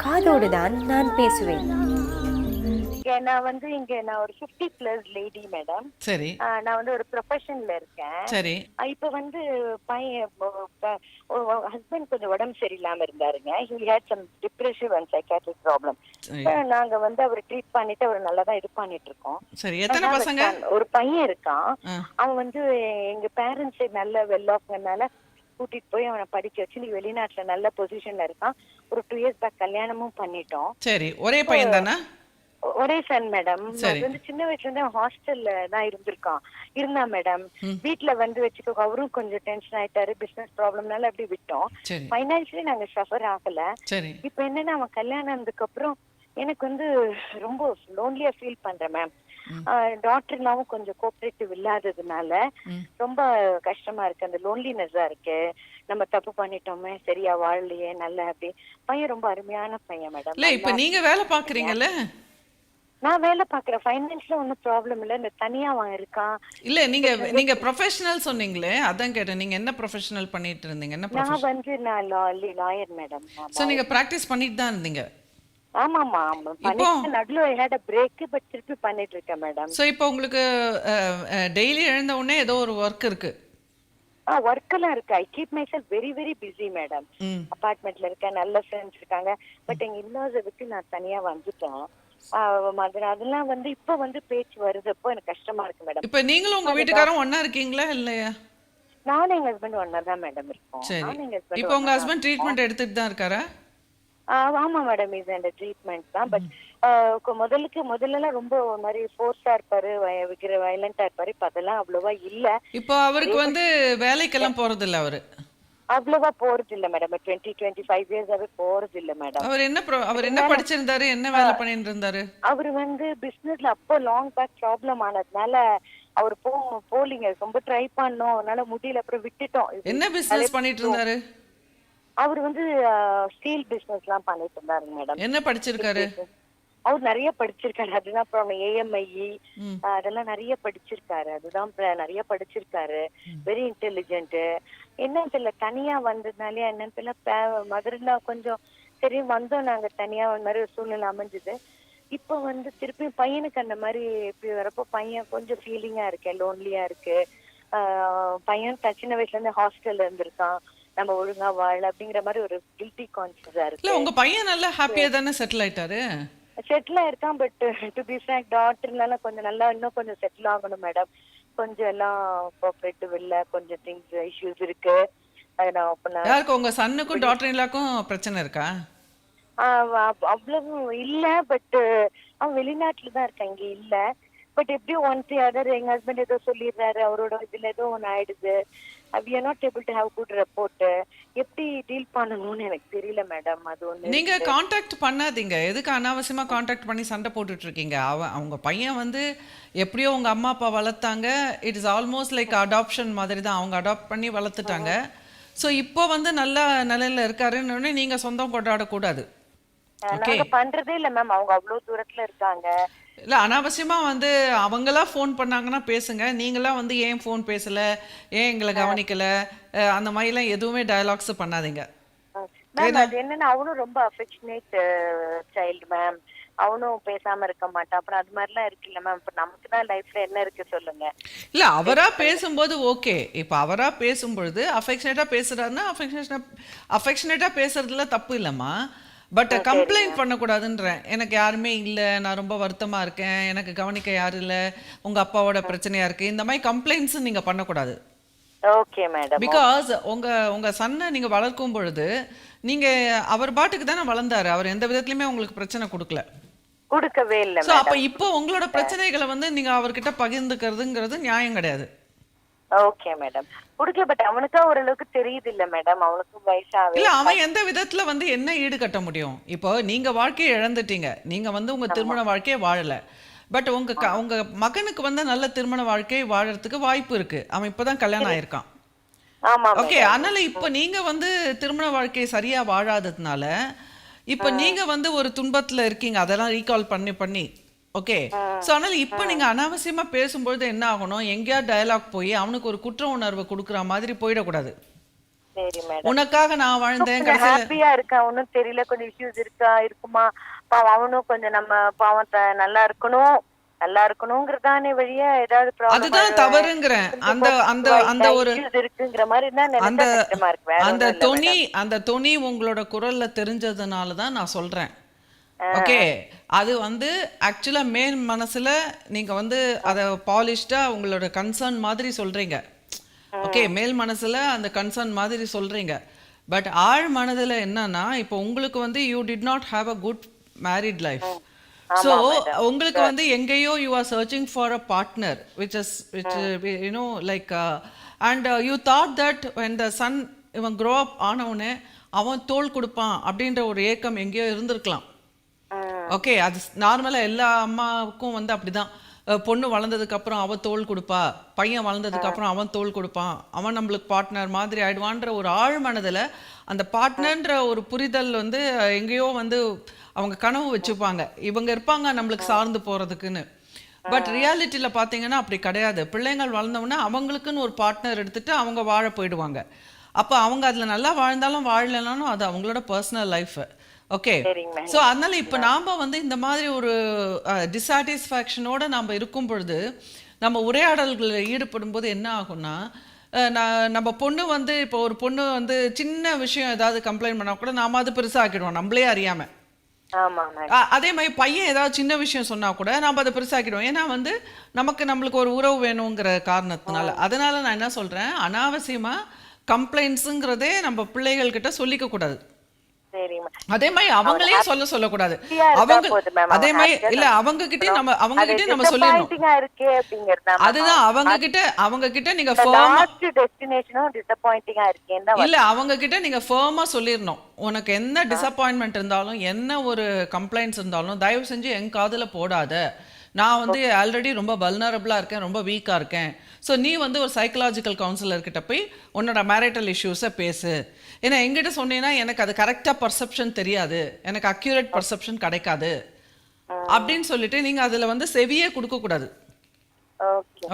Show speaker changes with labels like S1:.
S1: காதோடு தான் நான் பேசுவேன்.
S2: நான் ஒரு 50+ லேடி மேடம்.
S3: சரி.
S2: நான் வந்து ஒரு ப்ரொஃபஷன்ல இருக்கேன்.
S3: சரி.
S2: இப்ப வந்து பையன் ஹஸ்பண்ட் கொஞ்சம் உடம்பு சரியில்லாம இருந்தாருங்க. He had some depressive and psychiatric problem. நாங்க வந்து அவர் ட்ரீட் பண்ணிட்டு அவர் நல்லா தான் இது பண்ணிட்டு இருக்கோம்.
S3: சரி. எத்தனை பசங்க?
S2: ஒரு பையன் இருக்கான். அவன் வந்து எங்க பேரண்ட்ஸ் நல்ல வெல் ஆஃப்னால கூட்டிட்டு போய் அவனை படிக்க வச்சு நீ வெளிநாட்டுல நல்ல பொசிஷன்ல இருக்கான். ஒரு 2 இயர்ஸ் பேக் கல்யாணமும் பண்ணிட்டோம்.
S3: சரி. ஒரே பையன் தானா?
S2: ஒரே சன் மேடம். வந்து சின்ன வயசுல இருந்து ஹாஸ்டல்ல தான் இருந்தா மேடம். வீட்டுல வந்து வச்சுக்கோ அவரும் கொஞ்சம் டென்ஷன் ஆயிட்டாரு. பிசினஸ் ப்ராப்ளம்னால அப்படி விட்டோம். பைனான்சியலி நாங்க சஃபர் ஆகல. இப்ப என்னன்னா அவன் கல்யாணம் ஆனதுக்கு அப்புறம் எனக்கு வந்து ரொம்ப லோன்லியா ஃபீல் பண்றேன் மேம். டாக்டர்னாவும் கொஞ்சம் கோஆபரேட்டிவ் இல்லாததுனால ரொம்ப கஷ்டமா இருக்கு. அந்த லோன்லினஸ்ஸா இருக்கு. நம்ம தப்பு பண்ணிட்டோமே, சரியா வாழலையே, நல்ல அப்படி. பையன் ரொம்ப அருமையான பையன் மேடம்.
S3: இல்ல இப்ப நீங்க வேலை பாக்குறீங்கல்ல?
S2: நான் வேலை பாக்குறேன். ஃபைனான்ஸ்ல ஒன்னும் ப்ராப்ளம் இல்ல. இந்த தனியா அவன் இருக்கான்.
S3: இல்ல நீங்க ப்ரொஃபஷனல் சொன்னீங்களே, அதான் கேட்டேன். நீங்க என்ன ப்ரொஃபஷனல் பண்ணிட்டு இருந்தீங்க? என்ன
S2: நான் வந்து நான் லாயர் மேடம்.
S3: சோ நீங்க பிராக்டிஸ் பண்ணிட்டு தான் இருந்தீங்க?
S2: ஆமாமா. நடுவுல I had a break but திருப்பி பண்ணிட்டு இருக்கேன் மேடம்.
S3: சோ இப்போ உங்களுக்கு டெய்லி எழுந்த உடனே ஏதோ ஒரு வொர்க் இருக்கு?
S2: ஒர்க் எல்லாம் இருக்கு. I keep myself very very busy madam. அபார்ட்மெண்ட்ல இருக்கேன், நல்ல ஃப்ரெண்ட்ஸ் இருக்காங்க. பட் எங்க இன்னொரு விட்டு நான் தனியா வந்துட்டேன். அதெல்லாம் வந்து இப்ப வந்து பேச்சு வருது. அப்போ எனக்கு கஷ்டமா இருக்கு மேடம்.
S3: இப்ப நீங்களும் உங்க வீட்டுக்காரரும் ஒண்ணா இருக்கீங்களா இல்லையா?
S2: நானும் எங்க ஹஸ்பண்ட் ஒண்ணா தான் மேடம் இருக்கோம்.
S3: இப்போ உங்க ஹஸ்பண்ட் ட்ரீட்மெண்ட் எடுத்துட்டு தான் இருக்காரா?
S2: ஆமா மேடம். இது அந்த ட்ரீட்மெண்ட் தான். பட் முதல்ல ரொம்ப ஒரு மாதிரி ஃபோர்ஸா இருப்பாரு, வயலண்டா இருப்பாரு. இப்ப அதெல்லாம் அவ்வளவா இல்ல.
S3: இப்போ அவருக்கு வந்து வேலைக்கெல்லாம் போறது இல்ல? அவரு
S2: அவ்வளவா போறது இல்ல மேடம். 20-25 இயர்ஸாவே போறது இல்ல மேடம்.
S3: அவர் என்ன படிச்சிருந்தாரு, என்ன வேலை பண்ணிட்டு இருந்தாரு?
S2: அவரு வந்து பிசினஸ்ல அப்போ லாங் பேக் ப்ராப்ளம் ஆனதுனால அவர் போலிங்க. ரொம்ப ட்ரை பண்ணோம், அதனால முடியல. அப்புறம் விட்டுட்டோம்.
S3: என்ன பிசினஸ் பண்ணிட்டு இருந்தாரு?
S2: அவர் வந்து ஸ்டீல் பிசினஸ் எல்லாம் பண்ணிட்டு இருந்தாரு மேடம்.
S3: என்ன படிச்சிருக்காரு?
S2: அவர் நிறைய படிச்சிருக்காரு. அதுதான் ப்ராப்ளம். AMIE அதெல்லாம் நிறைய படிச்சிருக்காரு. அதுதான் நிறைய படிச்சிருக்காரு. Very intelligent. என்னன்னு தெரியல, தனியா வந்ததுனாலே என்னன்னு தெரியல. மதுரைல கொஞ்சம் சரி வந்தோம் நாங்க தனியா. ஒரு மாதிரி ஒரு சூழ்நிலை அமைஞ்சது. இப்ப வந்து திருப்பி பையனுக்கு அந்த மாதிரி இப்படி வரப்போ பையன் கொஞ்சம் ஃபீலிங்கா இருக்கேன், லோன்லியா இருக்கு. பையன் சின்ன வயசுல இருந்து ஹாஸ்டல்ல இருந்திருக்கான். நம்ம ஒழுங்கா வாழ அப்படிங்கிற மாதிரி ஒரு கில்ட்டி கான்சியஸா இருக்கு.
S3: உங்க பையன் நல்லா ஹாப்பியா தானே செட்டில் ஆயிட்டாரு?
S2: செட்டில் ஆயிருக்கான். பட் டு பி ஃப்ராங்க் டாக்டர்னால கொஞ்சம் நல்லா இன்னும் கொஞ்சம் செட்டில் ஆகணும் மேடம். கொஞ்சம் எல்லாம் கோஆபரேட்டிவ் இல்ல, கொஞ்சம் திங்ஸ் இஷ்யூஸ் இருக்கு.
S3: யாருக்கு, உங்க சன்னுக்கும் டாக்டர் இல்லாக்கும் பிரச்சனை இருக்கா?
S2: அவ்வளவு இல்ல. பட் அவன் வெளிநாட்டுல தான் இருக்கான், இங்க இல்ல. பட் எப்படியும் ஒன்ஸ் அதர் எங்க ஹஸ்பண்ட் ஏதோ சொல்லிடுறாரு. அவரோட இதுல ஏதோ ஒன்னு ஆயிடுது. we are not able to have good report. எப்படி டீல் பண்ணணும்னு எனக்கு தெரியல மேடம். அது ஒண்ணு.
S3: நீங்க கான்டாக்ட் பண்ணாதீங்க. எதுக்கு அனாவசியமா கான்டாக்ட் பண்ணி சண்டை போட்டுட்டு இருக்கீங்க? அவங்க பையன் வந்து எப்படியோ உங்க அம்மா அப்பா வளர்த்தாங்க. It is almost like adoption மாதிரி தான். அவங்க அடாப்ட் பண்ணி வளர்த்துட்டாங்க. ஸோ இப்போ வந்து நல்ல நிலையில இருக்காருன்னு நீங்க சொந்தம் கொண்டாடக்கூடாது.
S2: நாங்க பண்றதே இல்ல மேம். அவங்க அவ்வளவு தூரத்துல இருக்காங்க.
S3: இல்ல அனாவசியமா வந்து அவங்களா ஃபோன் பண்ணாங்கன்னா பேசுங்க. நீங்களா வந்து ஏன் ஃபோன் பேசல, ஏன் எங்களை கவனிக்கல, அந்த மாதிரிலாம் எதுவுமே டயலாக்ஸ் பண்ணாதீங்க.
S2: மேம் அது என்னன்னா அவனும் ரொம்ப அஃபெக்ஷனேட் சைல்டு மேம். அவனும் பேசாம இருக்க மாட்டான். அப்புறம் அது மாதிரிலாம் இருக்குல்ல மேம். இப்ப நமக்கு தான் லைஃப்ல என்ன இருக்கு சொல்லுங்க.
S3: இல்ல அவரா பேசும்போது ஓகே. இப்ப அவரா பேசும்பொழுது அஃபெக்ஷனேட்டா பேசுறாருன்னா அஃபெக்ஷனேட்டா பேசுறதுல தப்பு இல்லம்மா. பட் கம்ப்ளைண்ட் பண்ணக்கூடாதுன்றேன். எனக்கு யாருமே இல்லை, நான் ரொம்ப வருத்தமா இருக்கேன், எனக்கு கவனிக்க யாரும் இல்லை, உங்க அப்பாவோட பிரச்சனையா இருக்கு, இந்த மாதிரி கம்ப்ளைண்ட்ஸ் நீங்க பண்ணக்கூடாது.
S2: Okay madam.
S3: பிகாஸ் உங்க சன்னை நீங்க வளர்க்கும் பொழுது நீங்க அவர் பாட்டுக்கு தானே வளர்ந்தாரு. அவர் எந்த விதத்துலயுமே உங்களுக்கு பிரச்சனை
S2: கொடுக்கவே இல்லை.
S3: ஸோ அப்ப இப்போ உங்களோட பிரச்சனைகளை வந்து நீங்க அவர்கிட்ட பகிர்ந்துக்கிறதுங்கிறது நியாயம் கிடையாது.
S2: Okay madam. குடுக்கல. பட் அவனுக்கா ஓரளவுக்கு தெரியுது இல்ல மேடம். அவனுக்கு வயசாவே
S3: இல்ல. அவன் எந்த விதத்துல வந்து என்ன ஈடு கட்ட முடியும்? இப்போ நீங்க வாழ்க்கையை இழந்துட்டீங்க. நீங்க வந்து உங்க திருமண வாழ்க்கையை வாழல. பட் உங்க மகனுக்கு வந்து நல்ல திருமண வாழ்க்கை வாழறதுக்கு வாய்ப்பு இருக்கு. அவன் இப்பதான் கல்யாணம் ஆயிருக்கான். ஓகே. அதனால இப்ப நீங்க வந்து திருமண வாழ்க்கையை சரியா வாழாததுனால இப்ப நீங்க வந்து ஒரு துன்பத்துல இருக்கீங்க. அதெல்லாம் ரீகால் பண்ணி ஓகே. ஸோ அதனால இப்போ நீங்கள் அனாவசியமாக பேசும்பொழுது என்ன ஆகணும், எங்கேயா டயலாக் போய் அவனுக்கு ஒரு குற்ற உணர்வை கொடுக்குற மாதிரி போயிடக்கூடாது.
S2: சரி மேடம்.
S3: உனக்காக நான் வாழ்ந்தேன் கடைசியில
S2: ஹாப்பியா இருக்கா, ஒன்னும் தெரியல, கொஞ்சம் இஷ்யூஸ் இருக்குமா, பாவம் அவனும் கொஞ்சம் நம்ம பாவம் நல்லா இருக்கணும்ங்கறதானே வழியா ஏதாவது ப்ராப்ளம்
S3: அதுதான் தவறுங்கிறேன். அந்த அந்த அந்த ஒரு
S2: இருக்குங்கிற மாதிரி தான் நினைச்சா கஷ்டமா இருக்கு. வேற
S3: அந்த
S2: ஒண்ணும் இல்ல
S3: தொனி
S2: மேடம்.
S3: அந்த தொனி உங்களோட குரல்ல தெரிஞ்சதுனால தான் நான் சொல்றேன். ஓகே, அது வந்து ஆக்சுவலா மேல் மனசுல நீங்க வந்து அத பாலிஷ்டா உங்களோட கன்சர்ன் மாதிரி சொல்றீங்க. ஓகே, மேல் மனசுல அந்த கன்சர்ன் மாதிரி சொல்றீங்க. பட் ஆழ் மனதுல என்னன்னா, இப்போ உங்களுக்கு வந்து you did not have a good married life. So உங்களுக்கு வந்து எங்கேயோ you are searching for a partner which you know like and you thought that when the son இவன் க்ரோ அப் ஆனவுடனே அவன் தோள் கொடுப்பான் அப்படின்ற ஒரு ஏக்கம் எங்கேயோ இருந்திருக்கலாம். ஓகே, அது நார்மலாக எல்லா அம்மாவுக்கும் வந்து அப்படிதான். பொண்ணு வளர்ந்ததுக்கு அப்புறம் அவன் தோள் கொடுப்பா, பையன் வளர்ந்ததுக்கு அப்புறம் அவன் தோள் கொடுப்பான், அவன் நம்மளுக்கு பார்ட்னர் மாதிரி ஆயிடுவான்ற ஒரு ஆழ் மனதில் அந்த பார்ட்னர்ன்ற ஒரு புரிதல் வந்து எங்கேயோ வந்து அவங்க கனவு வச்சுப்பாங்க, இவங்க இருப்பாங்க நம்மளுக்கு சார்ந்து போகிறதுக்குன்னு. பட் ரியாலிட்டியில் பார்த்தீங்கன்னா அப்படி கிடையாது. பிள்ளைங்கள் வளர்ந்தவுடனே அவங்களுக்குன்னு ஒரு பார்ட்னர் எடுத்துட்டு அவங்க வாழ போயிடுவாங்க. அப்போ அவங்க அதில் நல்லா வாழ்ந்தாலும் வாழலைனாலும் அது அவங்களோட பர்சனல் லைஃப். ஓகே, ஸோ அதனால இப்போ நாம் வந்து இந்த மாதிரி ஒரு டிஸாட்டிஸ்ஃபேக்ஷனோட நாம் இருக்கும் பொழுது நம்ம உரையாடல்களில் ஈடுபடும் போது என்ன ஆகும்னா, நம்ம பொண்ணு வந்து இப்போ ஒரு பொண்ணு வந்து சின்ன விஷயம் ஏதாவது கம்ப்ளைண்ட் பண்ணால் கூட நாம அது பெருசாக்கிடுவோம் நம்மளே அறியாமல். அதே மாதிரி பையன் ஏதாவது சின்ன விஷயம் சொன்னா கூட நாம அதை பெருசாக்கிடுவோம். ஏன்னா வந்து நம்மளுக்கு ஒரு உறவு வேணுங்கிற காரணத்தினால. அதனால நான் என்ன சொல்றேன், அனாவசியமா கம்ப்ளைண்ட்ஸுங்கிறதே நம்ம பிள்ளைகள் கிட்ட சொல்லிக்க கூடாது. அதே மாதிரி அவங்களே சொல்லக்கூடாது. அவங்க அதே மாதிரி இல்ல அவங்க கிட்ட நம்ம சொல்லிடணும். அதுதான் அவங்க கிட்ட நீங்க இல்ல அவங்க கிட்ட நீங்க ஃபர்மா சொல்லிடணும். உனக்கு என்ன டிசப்பாயின்மெண்ட் இருந்தாலும் என்ன ஒரு கம்ப்ளைண்ட்ஸ் இருந்தாலும் தயவு செஞ்சு என் காதுல போடாத. நான் வந்து ஆல்ரெடி ரொம்ப வல்னரபிளா இருக்கேன், ரொம்ப வீக்கா இருக்கேன். ஸோ நீ வந்து ஒரு சைக்கலாஜிக்கல் கவுன்சிலர்கிட்ட போய் உன்னோட மேரிட்டல் இஷ்யூஸை பேசு. ஏன்னா எங்கிட்ட சொன்னீங்கன்னா எனக்கு அது கரெக்டாக பர்செப்ஷன் தெரியாது, எனக்கு அக்யூரேட் பர்செப்ஷன் கிடைக்காது அப்படின்னு சொல்லிட்டு நீங்கள் அதில் வந்து செவியே கொடுக்கக்கூடாது. ஓகே.